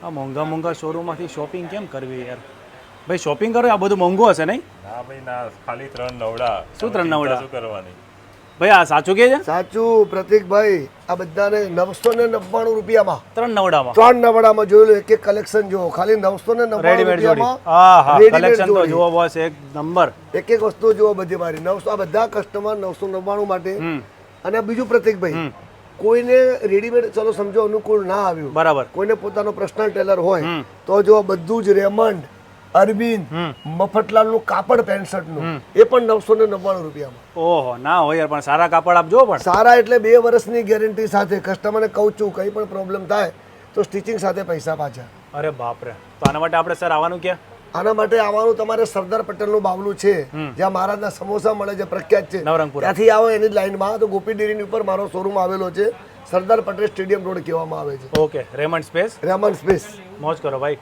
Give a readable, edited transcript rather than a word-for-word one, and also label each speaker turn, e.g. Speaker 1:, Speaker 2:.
Speaker 1: આ મોંઘા મોંઘા શોરૂમમાંથી શોપિંગ કેમ કરવી યાર? ભાઈ શોપિંગ કરો, આ બધું મોંઘું હશે નહીં?
Speaker 2: ના ભાઈ ના, ખાલી 3 નવડા.
Speaker 1: શું 3 નવડા?
Speaker 2: શું કરવાની?
Speaker 1: ભાઈ આ સાચું કે છે?
Speaker 3: સાચું પ્રતિકભાઈ, આ બધાને 999 રૂપિયામાં
Speaker 1: 3 નવડામાં
Speaker 3: 3 નવડામાં જોયેલું એક એક કલેક્શન જુઓ, ખાલી 999
Speaker 1: રેડીમેડ જોડી.
Speaker 3: રૂપિયામાં
Speaker 1: હા હા,
Speaker 3: readymade
Speaker 1: કલેક્શન તો
Speaker 3: જોડી.
Speaker 1: જુઓ બોસ, એક નંબર.
Speaker 3: એક એક વસ્તુ જુઓ બધી મારી 900. આ બધા કસ્ટમર 999 માટે. અને આ બીજું પ્રતિકભાઈ, કોઈને રેડીમેડ ચલો સમજો અનુકૂળ ના આવ્યું,
Speaker 1: બરાબર.
Speaker 3: કોઈને પોતાનો પર્સનલ ટેલર હોય તો જો બધું જ રેમંડ, અરવિંદ, મફતલાલનું કાપડ પેન્ટ શર્ટનું એ પણ 999 રૂપિયામાં.
Speaker 1: ઓહો, ના હોય યાર, પણ સારા કાપડ આપજો. પણ
Speaker 3: સારા એટલે 2 વર્ષની ગેરંટી સાથે. કસ્ટમરને કહું છું કંઈ પણ પ્રોબ્લેમ થાય તો સ્ટિચિંગ સાથે પૈસા પાછા.
Speaker 1: અરે બાપરે, તો આના માટે આપણે સર આવવાનું ક્યાં?
Speaker 3: આના માટે આવવાનું તમારે સરદાર પટેલનું બાવલું છે, જ્યાં મહારાજના સમોસા મળે છે, પ્રખ્યાત છે.
Speaker 1: નવરંગપુરા.
Speaker 3: ત્યાંથી આવો એની જ લાઈનમાં તો ગોપી ડેરીની ઉપર મારો શોરૂમ આવેલો છે. સરદાર પટેલ સ્ટેડિયમ રોડ કહેવામાં આવે છે.
Speaker 1: Okay, Raymond space,
Speaker 3: Ramon space.
Speaker 1: મોજ કરો ભાઈ.